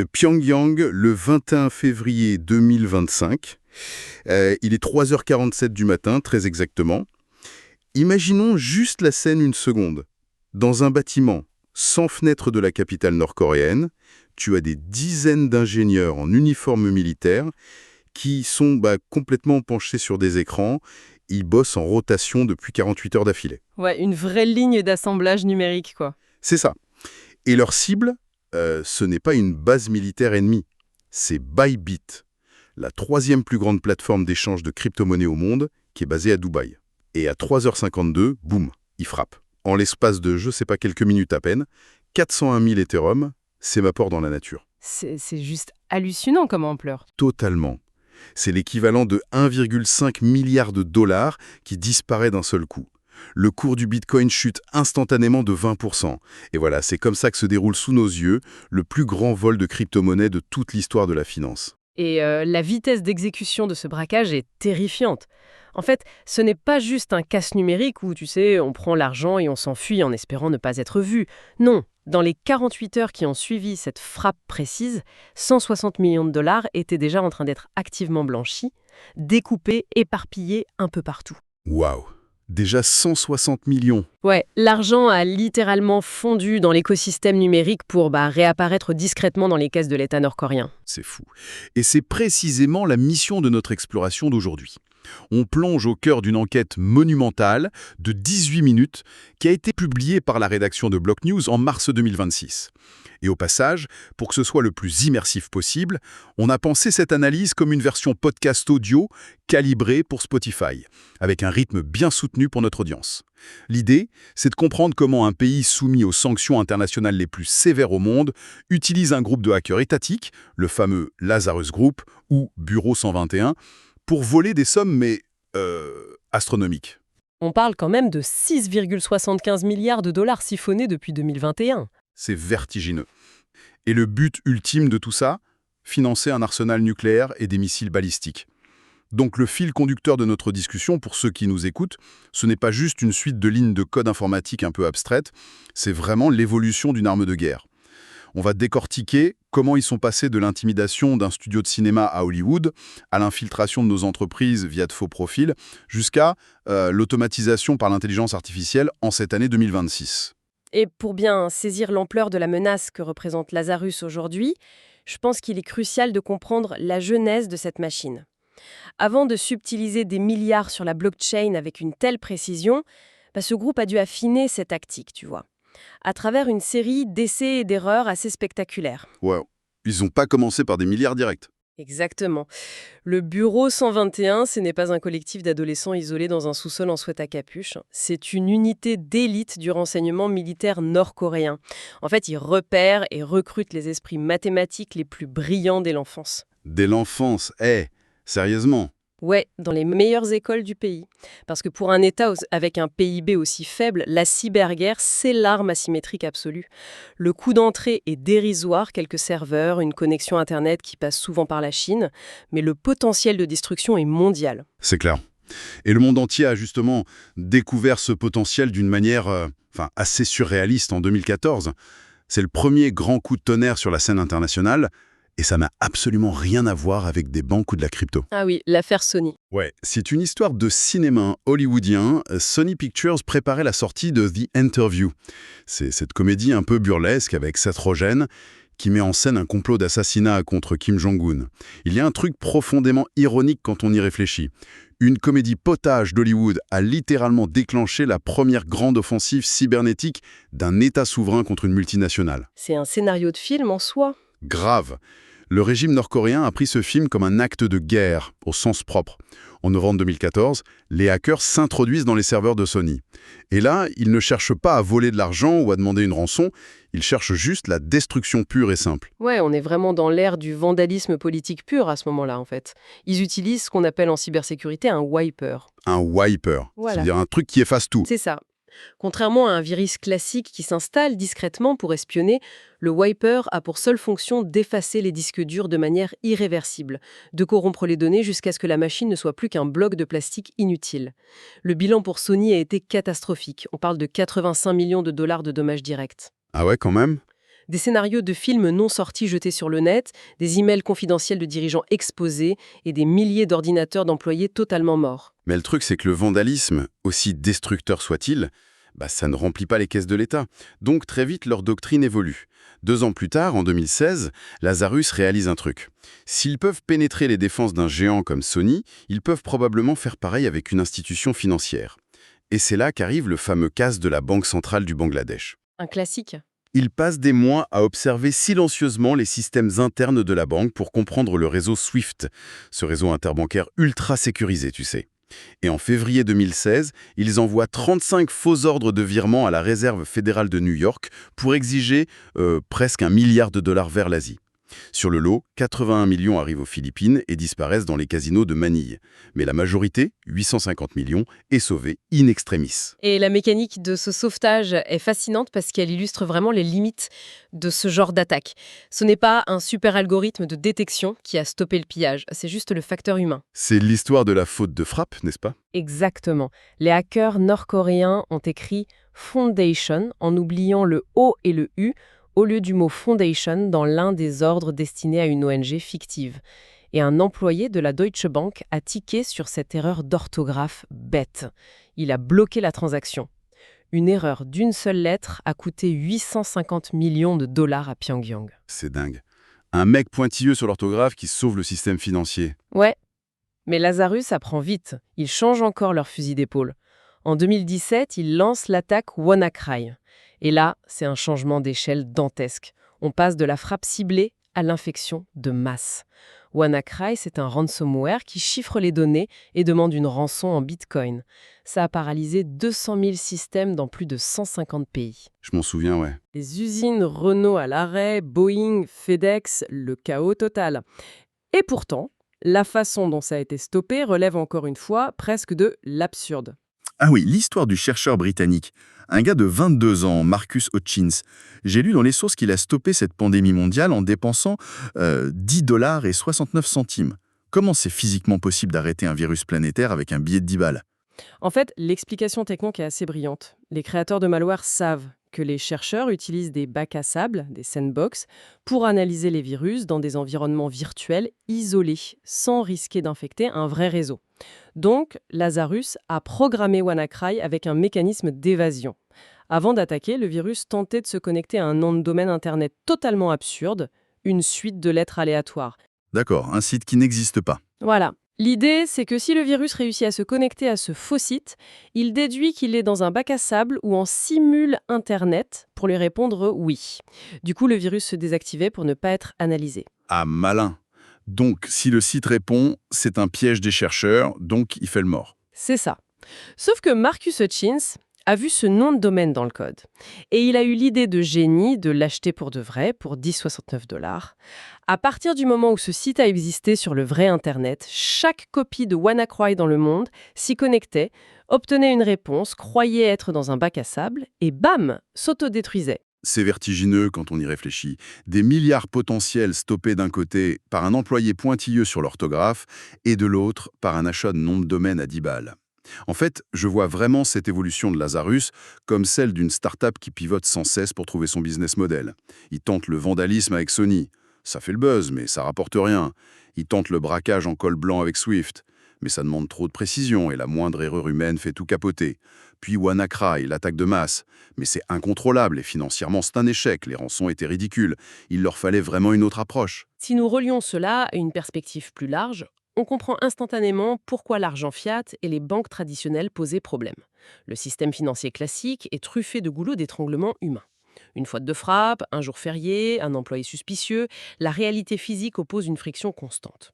Pyongyang, le 21 février 2025. Il est 3h47 du matin, très exactement. Imaginons juste la scène une seconde. Dans un bâtiment sans fenêtre de la capitale nord-coréenne, tu as des dizaines d'ingénieurs en uniforme militaire qui sont complètement penchés sur des écrans. Ils bossent en rotation depuis 48 heures d'affilée. Ouais, une vraie ligne d'assemblage numérique, quoi. C'est ça. Et leur cible, ce n'est pas une base militaire ennemie, c'est Bybit, la 3e plus grande plateforme d'échange de crypto-monnaies au monde, qui est basée à Dubaï. Et à 3h52, boum, ils frappent. En l'espace de, je sais pas, quelques minutes à peine, 401 000 Ethereum s'évaporent dans la nature. C'est juste hallucinant comme ampleur. Totalement. C'est l'équivalent de 1,5 milliard de dollars qui disparaît d'un seul coup. Le cours du Bitcoin chute instantanément de 20%. Et voilà, c'est comme ça que se déroule sous nos yeux le plus grand vol de crypto-monnaies de toute l'histoire de la finance. Et la vitesse d'exécution de ce braquage est terrifiante. En fait, ce n'est pas juste un casse numérique où, tu sais, on prend l'argent et on s'enfuit en espérant ne pas être vu. Non, dans les 48 heures qui ont suivi cette frappe précise, 160 millions de dollars étaient déjà en train d'être activement blanchis, découpés, éparpillés un peu partout. Waouh! Déjà 160 millions. Ouais, l'argent a littéralement fondu dans l'écosystème numérique pour réapparaître discrètement dans les caisses de l'État nord-coréen. C'est fou. Et c'est précisément la mission de notre exploration d'aujourd'hui. On plonge au cœur d'une enquête monumentale de 18 minutes qui a été publiée par la rédaction de Block News en mars 2026. Et au passage, pour que ce soit le plus immersif possible, on a pensé cette analyse comme une version podcast audio calibrée pour Spotify, avec un rythme bien soutenu pour notre audience. L'idée, c'est de comprendre comment un pays soumis aux sanctions internationales les plus sévères au monde utilise un groupe de hackers étatiques, le fameux Lazarus Group ou Bureau 121, pour voler des sommes, mais astronomiques. On parle quand même de 6,75 milliards de dollars siphonnés depuis 2021. C'est vertigineux. Et le but ultime de tout ça, financer un arsenal nucléaire et des missiles balistiques. Donc le fil conducteur de notre discussion, pour ceux qui nous écoutent, ce n'est pas juste une suite de lignes de code informatique un peu abstraites, c'est vraiment l'évolution d'une arme de guerre. On va décortiquer comment ils sont passés de l'intimidation d'un studio de cinéma à Hollywood, à l'infiltration de nos entreprises via de faux profils, jusqu'à l'automatisation par l'intelligence artificielle en cette année 2026. Et pour bien saisir l'ampleur de la menace que représente Lazarus aujourd'hui, je pense qu'il est crucial de comprendre la genèse de cette machine. Avant de subtiliser des milliards sur la blockchain avec une telle précision, ce groupe a dû affiner ses tactiques, tu vois, à travers une série d'essais et d'erreurs assez spectaculaires. Wow. Ils n'ont pas commencé par des milliards directs. Exactement. Le Bureau 121, ce n'est pas un collectif d'adolescents isolés dans un sous-sol en sweat à capuche. C'est une unité d'élite du renseignement militaire nord-coréen. En fait, ils repèrent et recrutent les esprits mathématiques les plus brillants dès l'enfance. Dès l'enfance, sérieusement. Ouais, dans les meilleures écoles du pays. Parce que pour un État avec un PIB aussi faible, la cyberguerre, c'est l'arme asymétrique absolue. Le coût d'entrée est dérisoire, quelques serveurs, une connexion Internet qui passe souvent par la Chine, mais le potentiel de destruction est mondial. C'est clair. Et le monde entier a justement découvert ce potentiel d'une manière assez surréaliste en 2014. C'est le premier grand coup de tonnerre sur la scène internationale. Et ça n'a absolument rien à voir avec des banques ou de la crypto. Ah oui, l'affaire Sony. Ouais, c'est une histoire de cinéma hollywoodien. Sony Pictures préparait la sortie de The Interview. C'est cette comédie un peu burlesque avec Seth Rogen qui met en scène un complot d'assassinat contre Kim Jong-un. Il y a un truc profondément ironique quand on y réfléchit. Une comédie potage d'Hollywood a littéralement déclenché la première grande offensive cybernétique d'un État souverain contre une multinationale. C'est un scénario de film en soi. Grave. Le régime nord-coréen a pris ce film comme un acte de guerre, au sens propre. En novembre 2014, les hackers s'introduisent dans les serveurs de Sony. Et là, ils ne cherchent pas à voler de l'argent ou à demander une rançon, ils cherchent juste la destruction pure et simple. Ouais, on est vraiment dans l'ère du vandalisme politique pur à ce moment-là, en fait. Ils utilisent ce qu'on appelle en cybersécurité un wiper. Un wiper, Voilà. c'est-à-dire un truc qui efface tout. C'est ça. Contrairement à un virus classique qui s'installe discrètement pour espionner, le wiper a pour seule fonction d'effacer les disques durs de manière irréversible, de corrompre les données jusqu'à ce que la machine ne soit plus qu'un bloc de plastique inutile. Le bilan pour Sony a été catastrophique. On parle de 85 millions de dollars de dommages directs. Ah ouais, quand même? Des scénarios de films non sortis jetés sur le net, des emails confidentiels de dirigeants exposés et des milliers d'ordinateurs d'employés totalement morts. Mais le truc, c'est que le vandalisme, aussi destructeur soit-il, ça ne remplit pas les caisses de l'État. Donc très vite, leur doctrine évolue. 2 ans plus tard, en 2016, Lazarus réalise un truc. S'ils peuvent pénétrer les défenses d'un géant comme Sony, ils peuvent probablement faire pareil avec une institution financière. Et c'est là qu'arrive le fameux casse de la Banque centrale du Bangladesh. Un classique. Ils passent des mois à observer silencieusement les systèmes internes de la banque pour comprendre le réseau SWIFT, ce réseau interbancaire ultra sécurisé, tu sais. Et en février 2016, ils envoient 35 faux ordres de virement à la Réserve fédérale de New York pour exiger presque $1 milliard vers l'Asie. Sur le lot, 81 millions arrivent aux Philippines et disparaissent dans les casinos de Manille. Mais la majorité, 850 millions, est sauvée in extremis. Et la mécanique de ce sauvetage est fascinante parce qu'elle illustre vraiment les limites de ce genre d'attaque. Ce n'est pas un super algorithme de détection qui a stoppé le pillage, c'est juste le facteur humain. C'est l'histoire de la faute de frappe, n'est-ce pas? Exactement. Les hackers nord-coréens ont écrit Foundation en oubliant le O et le U au lieu du mot Foundation dans l'un des ordres destinés à une ONG fictive. Et un employé de la Deutsche Bank a tiqué sur cette erreur d'orthographe bête. Il a bloqué la transaction. Une erreur d'une seule lettre a coûté 850 millions de dollars à Pyongyang. C'est dingue. Un mec pointilleux sur l'orthographe qui sauve le système financier. Ouais, mais Lazarus apprend vite. Il change encore leur fusil d'épaule. En 2017, il lance l'attaque WannaCry. Et là, c'est un changement d'échelle dantesque. On passe de la frappe ciblée à l'infection de masse. WannaCry, c'est un ransomware qui chiffre les données et demande une rançon en bitcoin. Ça a paralysé 200 000 systèmes dans plus de 150 pays. Je m'en souviens, ouais. Les usines Renault à l'arrêt, Boeing, FedEx, le chaos total. Et pourtant, la façon dont ça a été stoppé relève encore une fois presque de l'absurde. Ah oui, l'histoire du chercheur britannique. Un gars de 22 ans, Marcus Hutchins. J'ai lu dans les sources qu'il a stoppé cette pandémie mondiale en dépensant $10,69. Comment c'est physiquement possible d'arrêter un virus planétaire avec un billet de 10 balles? En fait, l'explication technique est assez brillante. Les créateurs de malware savent que les chercheurs utilisent des bacs à sable, des sandbox, pour analyser les virus dans des environnements virtuels isolés, sans risquer d'infecter un vrai réseau. Donc, Lazarus a programmé WannaCry avec un mécanisme d'évasion. Avant d'attaquer, le virus tentait de se connecter à un nom de domaine Internet totalement absurde, une suite de lettres aléatoires. D'accord, un site qui n'existe pas. Voilà. L'idée, c'est que si le virus réussit à se connecter à ce faux site, il déduit qu'il est dans un bac à sable ou en simule Internet pour lui répondre oui. Du coup, le virus se désactivait pour ne pas être analysé. Ah, malin. Donc, si le site répond, c'est un piège des chercheurs, donc il fait le mort. C'est ça. Sauf que Marcus Hutchins a vu ce nom de domaine dans le code. Et il a eu l'idée de génie de l'acheter pour de vrai, pour $10,69. À partir du moment où ce site a existé sur le vrai Internet, chaque copie de WannaCry dans le monde s'y connectait, obtenait une réponse, croyait être dans un bac à sable, et bam, s'autodétruisait. C'est vertigineux quand on y réfléchit. Des milliards potentiels stoppés d'un côté par un employé pointilleux sur l'orthographe et de l'autre par un achat de nom de domaine à 10 balles. En fait, je vois vraiment cette évolution de Lazarus comme celle d'une start-up qui pivote sans cesse pour trouver son business model. Il tente le vandalisme avec Sony. Ça fait le buzz, mais ça rapporte rien. Il tente le braquage en col blanc avec Swift. Mais ça demande trop de précision et la moindre erreur humaine fait tout capoter. Puis WannaCry, l'attaque de masse. Mais c'est incontrôlable et financièrement c'est un échec. Les rançons étaient ridicules. Il leur fallait vraiment une autre approche. Si nous relions cela à une perspective plus large, on comprend instantanément pourquoi l'argent fiat et les banques traditionnelles posaient problème. Le système financier classique est truffé de goulots d'étranglement humain. Une faute de frappe, un jour férié, un employé suspicieux, la réalité physique oppose une friction constante.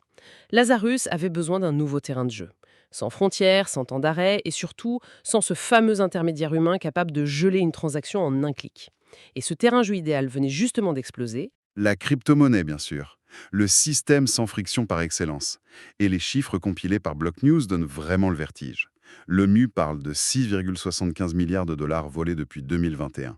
Lazarus avait besoin d'un nouveau terrain de jeu. Sans frontières, sans temps d'arrêt et surtout sans ce fameux intermédiaire humain capable de geler une transaction en un clic. Et ce terrain de jeu idéal venait justement d'exploser. La crypto-monnaie, bien sûr. Le système sans friction par excellence. Et les chiffres compilés par BlockNews donnent vraiment le vertige. L'OMU parle de 6,75 milliards de dollars volés depuis 2021.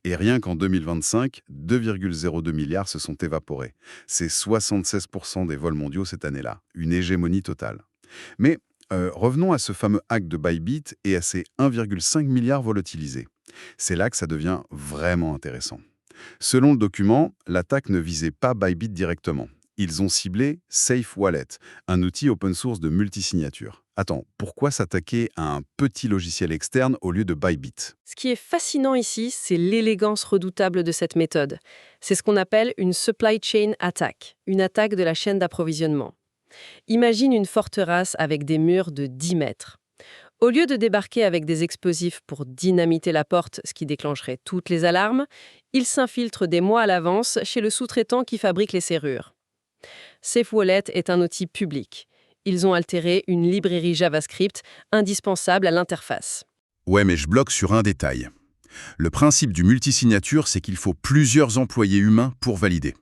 Et rien qu'en 2025, 2,02 milliards se sont évaporés. C'est 76% des vols mondiaux cette année-là. Une hégémonie totale. Mais revenons à ce fameux hack de Bybit et à ces 1,5 milliard volatilisés. C'est là que ça devient vraiment intéressant. Selon le document, l'attaque ne visait pas Bybit directement. Ils ont ciblé Safe Wallet, un outil open source de multisignature. Attends, pourquoi s'attaquer à un petit logiciel externe au lieu de Bybit? Ce qui est fascinant ici, c'est l'élégance redoutable de cette méthode. C'est ce qu'on appelle une supply chain attack, une attaque de la chaîne d'approvisionnement. Imagine une forteresse avec des murs de 10 mètres. Au lieu de débarquer avec des explosifs pour dynamiter la porte, ce qui déclencherait toutes les alarmes, ils s'infiltrent des mois à l'avance chez le sous-traitant qui fabrique les serrures. SafeWallet est un outil public. Ils ont altéré une librairie JavaScript indispensable à l'interface. Ouais, mais je bloque sur un détail. Le principe du multisignature, c'est qu'il faut plusieurs employés humains pour valider.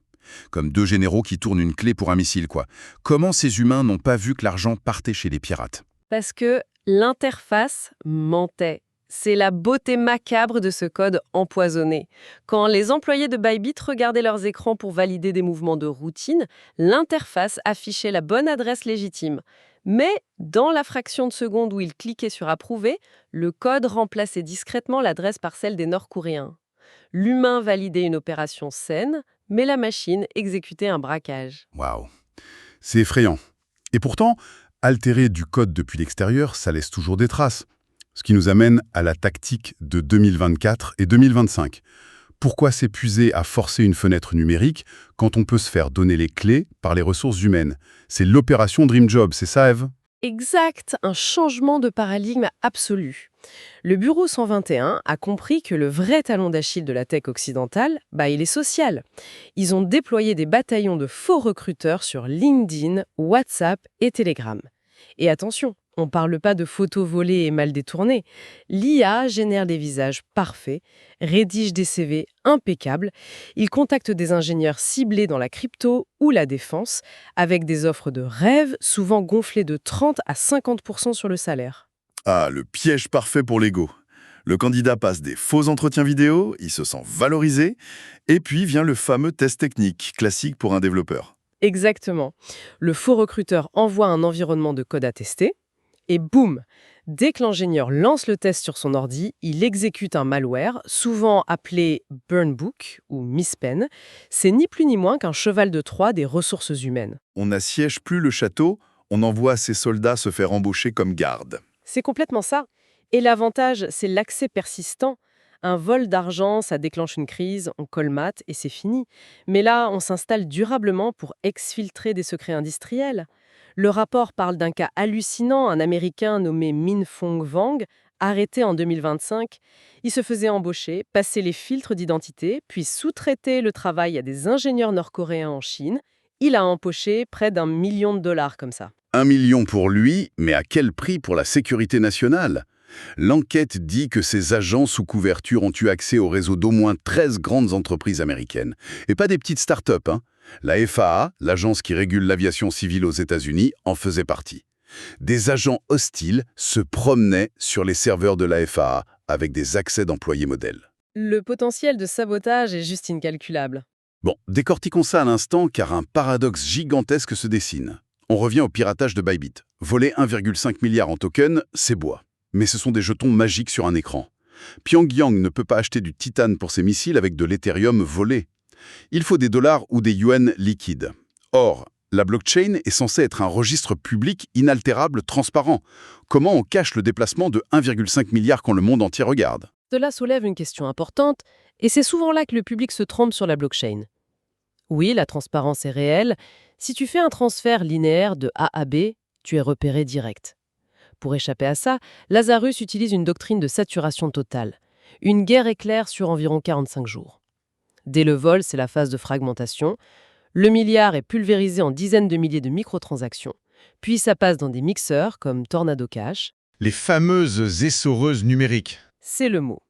Comme deux généraux qui tournent une clé pour un missile, quoi. Comment ces humains n'ont pas vu que l'argent partait chez les pirates? Parce que l'interface mentait. C'est la beauté macabre de ce code empoisonné. Quand les employés de Bybit regardaient leurs écrans pour valider des mouvements de routine, l'interface affichait la bonne adresse légitime. Mais dans la fraction de seconde où ils cliquaient sur approuver, le code remplaçait discrètement l'adresse par celle des Nord-Coréens. L'humain validait une opération saine, mais la machine exécutait un braquage. Waouh, c'est effrayant. Et pourtant, altérer du code depuis l'extérieur, ça laisse toujours des traces. Ce qui nous amène à la tactique de 2024 et 2025. Pourquoi s'épuiser à forcer une fenêtre numérique quand on peut se faire donner les clés par les ressources humaines? C'est l'opération Dream Job, c'est ça, Eve? Exact, un changement de paradigme absolu. Le Bureau 121 a compris que le vrai talon d'Achille de la tech occidentale, il est social. Ils ont déployé des bataillons de faux recruteurs sur LinkedIn, WhatsApp et Telegram. Et attention, on ne parle pas de photos volées et mal détournées. L'IA génère des visages parfaits, rédige des CV impeccables. Il contacte des ingénieurs ciblés dans la crypto ou la défense, avec des offres de rêve, souvent gonflées de 30 à 50% sur le salaire. Ah, le piège parfait pour l'ego. Le candidat passe des faux entretiens vidéo, il se sent valorisé, et puis vient le fameux test technique, classique pour un développeur. Exactement. Le faux recruteur envoie un environnement de code à tester, et boum! Dès que l'ingénieur lance le test sur son ordi, il exécute un malware, souvent appelé Burnbook ou Misspen. C'est ni plus ni moins qu'un cheval de Troie des ressources humaines. On n'assiège plus le château, on envoie ses soldats se faire embaucher comme garde. C'est complètement ça. Et l'avantage, c'est l'accès persistant. Un vol d'argent, ça déclenche une crise, on colmate et c'est fini. Mais là, on s'installe durablement pour exfiltrer des secrets industriels. Le rapport parle d'un cas hallucinant, un Américain nommé Min Fong Wang, arrêté en 2025. Il se faisait embaucher, passer les filtres d'identité, puis sous-traiter le travail à des ingénieurs nord-coréens en Chine. Il a empoché près d'1 million de dollars comme ça. 1 million pour lui, mais à quel prix pour la sécurité nationale? L'enquête dit que ces agents sous couverture ont eu accès au réseau d'au moins 13 grandes entreprises américaines. Et pas des petites start-up, hein. La FAA, l'agence qui régule l'aviation civile aux États-Unis, en faisait partie. Des agents hostiles se promenaient sur les serveurs de la FAA avec des accès d'employés modèles. Le potentiel de sabotage est juste incalculable. Bon, décortiquons ça à l'instant car un paradoxe gigantesque se dessine. On revient au piratage de Bybit. Voler 1,5 milliard en tokens, c'est bois. Mais ce sont des jetons magiques sur un écran. Pyongyang ne peut pas acheter du titane pour ses missiles avec de l'Ethereum volé. Il faut des dollars ou des yuans liquides. Or, la blockchain est censée être un registre public inaltérable, transparent. Comment on cache le déplacement de 1,5 milliard quand le monde entier regarde? Cela soulève une question importante, et c'est souvent là que le public se trompe sur la blockchain. Oui, la transparence est réelle. Si tu fais un transfert linéaire de A à B, tu es repéré direct. Pour échapper à ça, Lazarus utilise une doctrine de saturation totale. Une guerre éclair sur environ 45 jours. Dès le vol, c'est la phase de fragmentation. Le milliard est pulvérisé en dizaines de milliers de microtransactions. Puis ça passe dans des mixeurs comme Tornado Cash. Les fameuses essoreuses numériques. C'est le mot.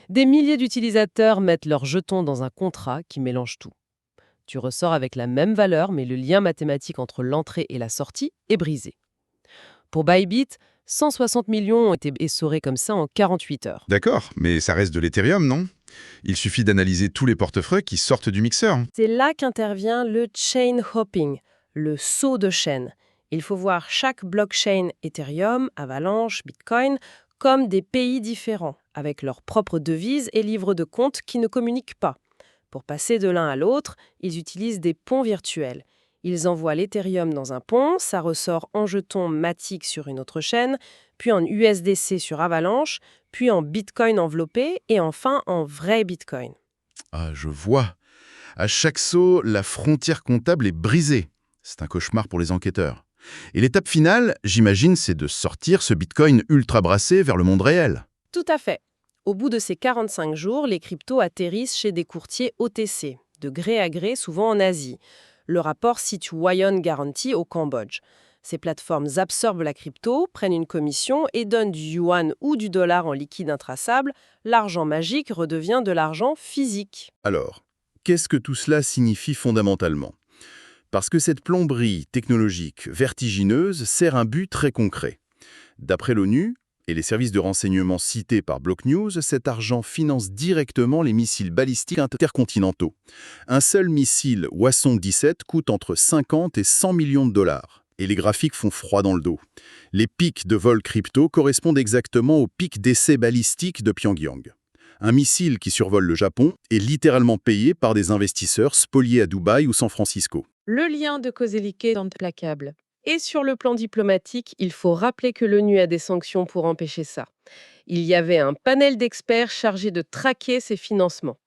Des milliers d'utilisateurs mettent leurs jetons dans un contrat qui mélange tout. Tu ressors avec la même valeur, mais le lien mathématique entre l'entrée et la sortie est brisé. Pour Bybit, 160 millions ont été essorés comme ça en 48 heures. D'accord, mais ça reste de l'Ethereum, non? Il suffit d'analyser tous les portefeuilles qui sortent du mixeur. C'est là qu'intervient le chain hopping, le saut de chaîne. Il faut voir chaque blockchain Ethereum, Avalanche, Bitcoin comme des pays différents, avec leurs propres devises et livres de compte qui ne communiquent pas. Pour passer de l'un à l'autre, ils utilisent des ponts virtuels. Ils envoient l'Ethereum dans un pont, ça ressort en jeton Matic sur une autre chaîne, puis en USDC sur Avalanche, puis en Bitcoin enveloppé et enfin en vrai Bitcoin. Ah, je vois. À chaque saut, la frontière comptable est brisée. C'est un cauchemar pour les enquêteurs. Et l'étape finale, j'imagine, c'est de sortir ce Bitcoin ultra brassé vers le monde réel. Tout à fait. Au bout de ces 45 jours, les cryptos atterrissent chez des courtiers OTC, de gré à gré, souvent en Asie. Le rapport cite Wyon Guarantee au Cambodge. Ces plateformes absorbent la crypto, prennent une commission et donnent du yuan ou du dollar en liquide intraçable. L'argent magique redevient de l'argent physique. Alors, qu'est-ce que tout cela signifie fondamentalement? Parce que cette plomberie technologique vertigineuse sert un but très concret. D'après l'ONU et les services de renseignement cités par BlockNews, cet argent finance directement les missiles balistiques intercontinentaux. Un seul missile Hwasong 17 coûte entre 50 et 100 millions de dollars. Et les graphiques font froid dans le dos. Les pics de vol crypto correspondent exactement aux pics d'essais balistiques de Pyongyang. Un missile qui survole le Japon est littéralement payé par des investisseurs spoliés à Dubaï ou San Francisco. Le lien de cause-effet est implacable. Et sur le plan diplomatique, il faut rappeler que l'ONU a des sanctions pour empêcher ça. Il y avait un panel d'experts chargé de traquer ces financements.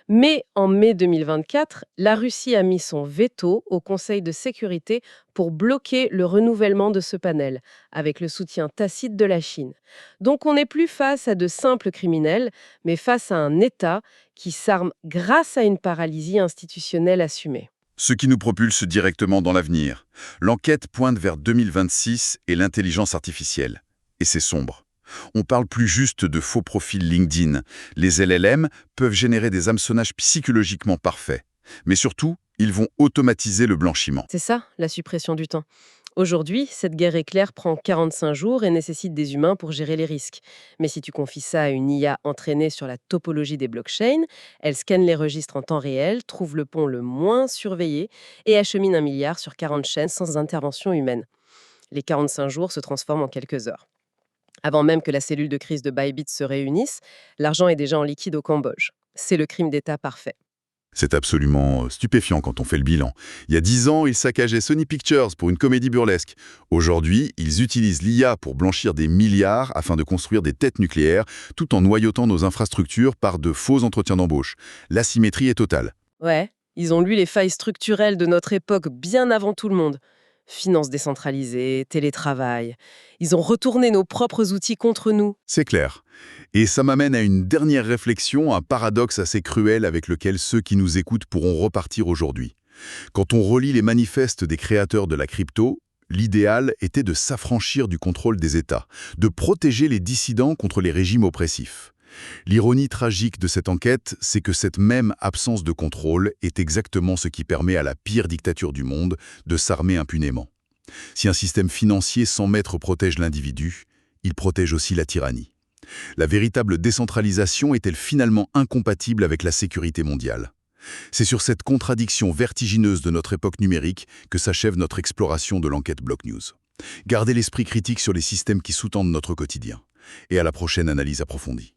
Mais en mai 2024, la Russie a mis son veto au Conseil de sécurité pour bloquer le renouvellement de ce panel, avec le soutien tacite de la Chine. Donc on n'est plus face à de simples criminels, mais face à un État qui s'arme grâce à une paralysie institutionnelle assumée. Ce qui nous propulse directement dans l'avenir. L'enquête pointe vers 2026 et l'intelligence artificielle. Et c'est sombre. On parle plus juste de faux profils LinkedIn. Les LLM peuvent générer des hameçonnages psychologiquement parfaits. Mais surtout, ils vont automatiser le blanchiment. C'est ça, la suppression du temps. Aujourd'hui, cette guerre éclair prend 45 jours et nécessite des humains pour gérer les risques. Mais si tu confies ça à une IA entraînée sur la topologie des blockchains, elle scanne les registres en temps réel, trouve le pont le moins surveillé et achemine 1 milliard sur 40 chaînes sans intervention humaine. Les 45 jours se transforment en quelques heures. Avant même que la cellule de crise de Bybit se réunisse, l'argent est déjà en liquide au Cambodge. C'est le crime d'État parfait. C'est absolument stupéfiant quand on fait le bilan. Il y a 10 ans, ils saccageaient Sony Pictures pour une comédie burlesque. Aujourd'hui, ils utilisent l'IA pour blanchir des milliards afin de construire des têtes nucléaires, tout en noyautant nos infrastructures par de faux entretiens d'embauche. L'asymétrie est totale. Ouais, ils ont lu les failles structurelles de notre époque bien avant tout le monde. Finances décentralisées, télétravail. Ils ont retourné nos propres outils contre nous. C'est clair. Et ça m'amène à une dernière réflexion, un paradoxe assez cruel avec lequel ceux qui nous écoutent pourront repartir aujourd'hui. Quand on relit les manifestes des créateurs de la crypto, l'idéal était de s'affranchir du contrôle des États, de protéger les dissidents contre les régimes oppressifs. L'ironie tragique de cette enquête, c'est que cette même absence de contrôle est exactement ce qui permet à la pire dictature du monde de s'armer impunément. Si un système financier sans maître protège l'individu, il protège aussi la tyrannie. La véritable décentralisation est-elle finalement incompatible avec la sécurité mondiale? C'est sur cette contradiction vertigineuse de notre époque numérique que s'achève notre exploration de l'enquête BlockNews. Gardez l'esprit critique sur les systèmes qui sous-tendent notre quotidien. Et à la prochaine analyse approfondie.